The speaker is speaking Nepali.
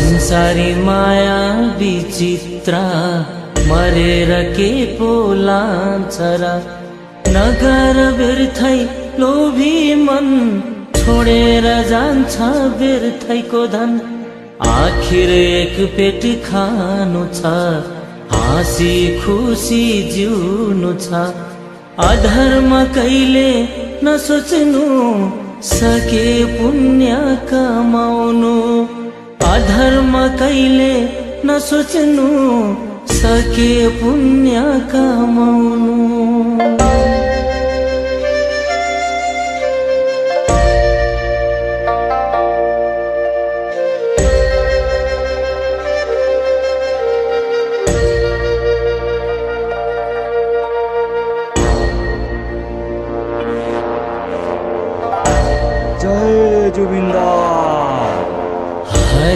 संसारी माया विचित्र मरेर के पो लान्छ र। नगर व्यर्थै लोभी मन छोडेर जान्छ व्यर्थैको धन। आखिर एक पेट खानु छ, हाँसी खुसी जिउनु छ। अधर्म कहिले नसोच्नु, सके पुण्य कमाउनु। अधर्म कहिले नसोच्नु, सके पुण्य कमाउनु।